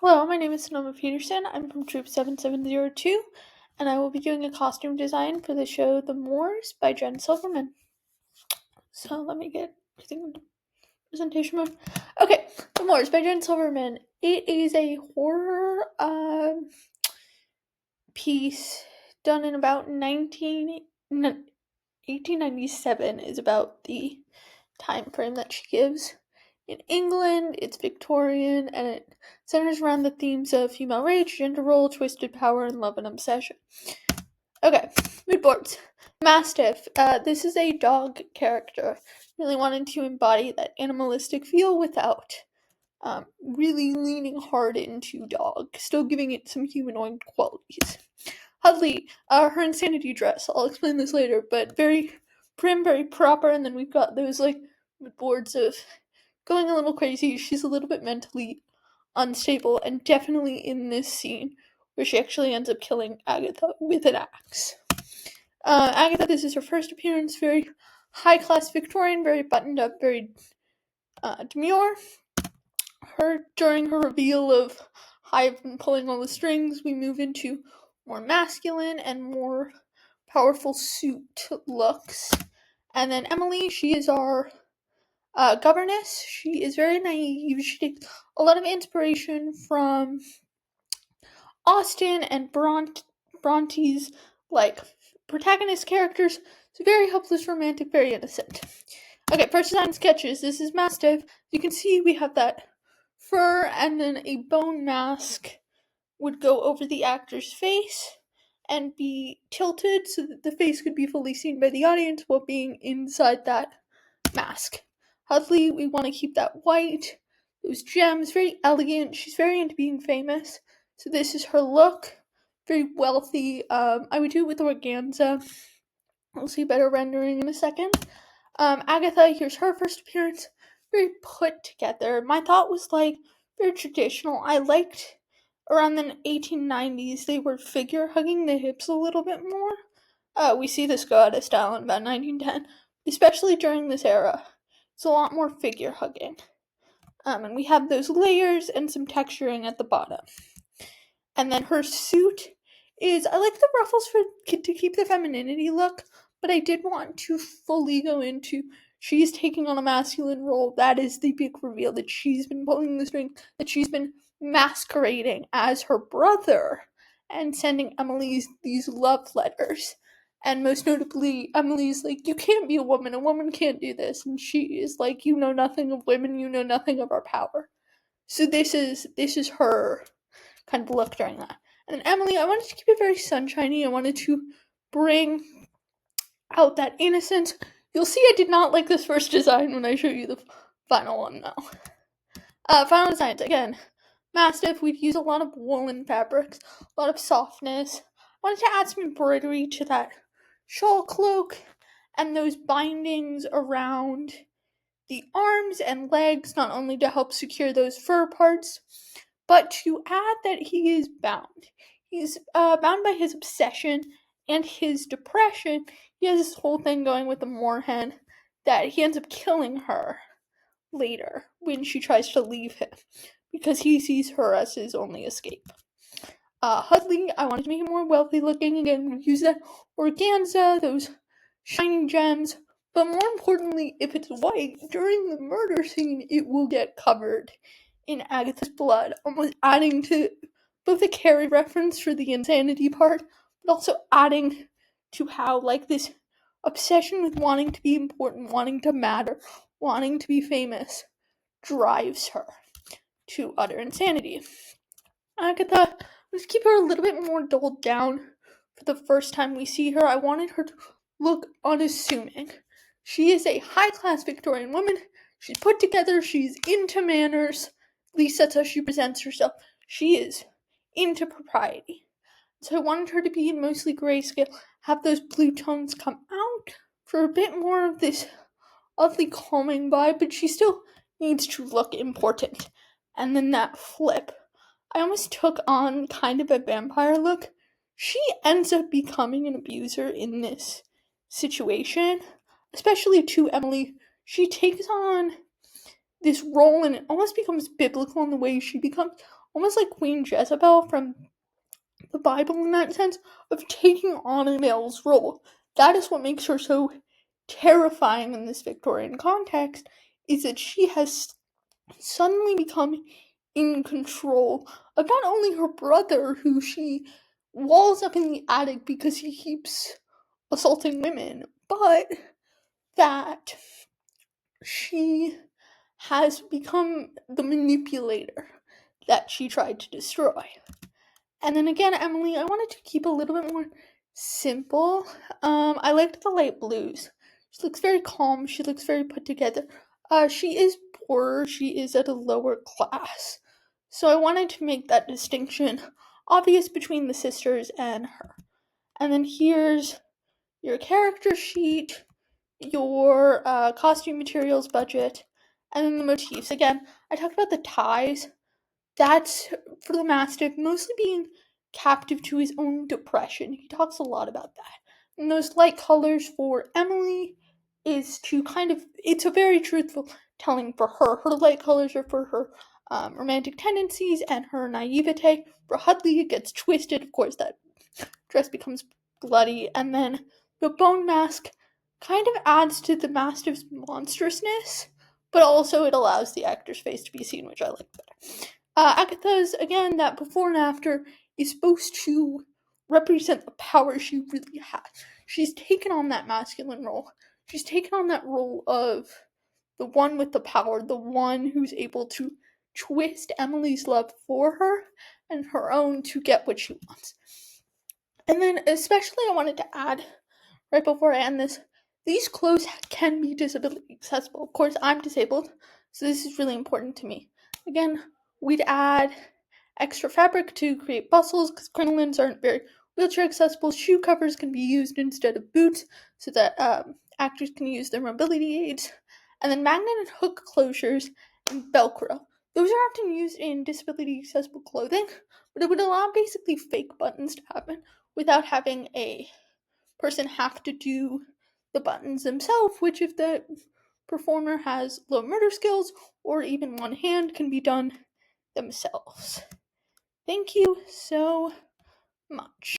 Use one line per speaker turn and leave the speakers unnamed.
Hello, my name is Sonoma Peterson. I'm from Troop 7702, and I will be doing a costume design for the show The Moors by Jen Silverman. So let me get everything into presentation mode. Okay, The Moors by Jen Silverman. It is a horror piece done in about 1897 is about the time frame that she gives. In England, it's Victorian, and it centers around the themes of female rage, gender role, twisted power, and love and obsession. Okay, mood boards. Mastiff. This is a dog character. Really wanted to embody that animalistic feel without really leaning hard into dog, still giving it some humanoid qualities. Hudley, her insanity dress. I'll explain this later, but very prim, very proper, and then we've got those mood boards of going a little crazy. She's a little bit mentally unstable, and definitely in this scene where she actually ends up killing Agatha with an axe. Agatha, this is her first appearance, very high-class Victorian, very buttoned up, very demure. During her reveal of I've been pulling all the strings, we move into more masculine and more powerful suit looks. And then Emily, she is our governess. She is very naive. She takes a lot of inspiration from Austen and Bronte's protagonist characters. It's very helpless, romantic, very innocent. Okay, first design sketches. This is Mastiff. You can see we have that fur, and then a bone mask would go over the actor's face and be tilted so that the face could be fully seen by the audience while being inside that mask. Hudley, we want to keep that white, those gems, very elegant. She's very into being famous, so this is her look, very wealthy. I would do it with organza. We'll see better rendering in a second. Agatha, here's her first appearance, very put together. My thought was very traditional. I liked around the 1890s they were figure hugging the hips a little bit more. We see this go out of style in about 1910, especially during this era. It's a lot more figure hugging. And we have those layers and some texturing at the bottom. And then her suit is, I like the ruffles to keep the femininity look, but I did want to fully go into she's taking on a masculine role. That is the big reveal, that she's been pulling the string, that she's been masquerading as her brother and sending Emily these love letters. And most notably, Emily's like, you can't be a woman can't do this. And she is like, you know nothing of women, you know nothing of our power. So this is her kind of look during that. And Emily, I wanted to keep it very sunshiny. I wanted to bring out that innocence. You'll see I did not like this first design when I show you the final one, though. Final designs, again. Mastiff, we'd use a lot of woolen fabrics, a lot of softness. I wanted to add some embroidery to that shawl cloak, and those bindings around the arms and legs, not only to help secure those fur parts, but to add that he is bound. He's bound by his obsession and his depression. He has this whole thing going with the moorhen that he ends up killing her later when she tries to leave him because he sees her as his only escape. Hudley, I wanted to make him more wealthy looking. Again, we use that organza, those shiny gems, but more importantly, if it's white, during the murder scene, it will get covered in Agatha's blood, almost adding to both a Carrie reference for the insanity part, but also adding to how, this obsession with wanting to be important, wanting to matter, wanting to be famous, drives her to utter insanity. Agatha, let's keep her a little bit more dulled down for the first time we see her. I wanted her to look unassuming. She is a high-class Victorian woman. She's put together. She's into manners. At least that's how she presents herself. She is into propriety. So I wanted her to be in mostly grayscale, have those blue tones come out for a bit more of this oddly calming vibe, but she still needs to look important. And then that flip. I almost took on kind of a vampire look. She ends up becoming an abuser in this situation, especially to Emily. She takes on this role, and it almost becomes biblical in the way she becomes almost like Queen Jezebel from the Bible in that sense, of taking on a male's role. That is what makes her so terrifying in this Victorian context, is that she has suddenly become in control of not only her brother, who she walls up in the attic because he keeps assaulting women, but that she has become the manipulator that she tried to destroy. And then again, Emily, I wanted to keep a little bit more simple. I liked the light blues. She looks very calm. She looks very put together. She is poorer. She is at a lower class. So I wanted to make that distinction obvious between the sisters and her. And then here's your character sheet, your costume materials budget, and then the motifs. Again, I talked about the ties. That's for the Mastiff mostly being captive to his own depression. He talks a lot about that. And those light colors for Emily is to kind of, it's a very truthful telling for her. Her light colors are for her romantic tendencies and her naivete. For Hudley, it gets twisted. Of course, that dress becomes bloody. And then the bone mask kind of adds to the Mastiff's monstrousness, but also it allows the actor's face to be seen, which I like better. Agatha's, again, that before and after is supposed to represent the power she really has. She's taken on that masculine role. She's taken on that role of the one with the power, the one who's able to twist Emily's love for her and her own to get what she wants. And then, especially, I wanted to add, right before I end this, these clothes can be disability accessible. Of course, I'm disabled, so this is really important to me. Again, we'd add extra fabric to create bustles because crinolines aren't very wheelchair accessible. Shoe covers can be used instead of boots so that actors can use their mobility aids. And then magnet and hook closures and Velcro. Those are often used in disability accessible clothing, but it would allow basically fake buttons to happen without having a person have to do the buttons themselves, which if the performer has low motor skills or even one hand can be done themselves. Thank you so much.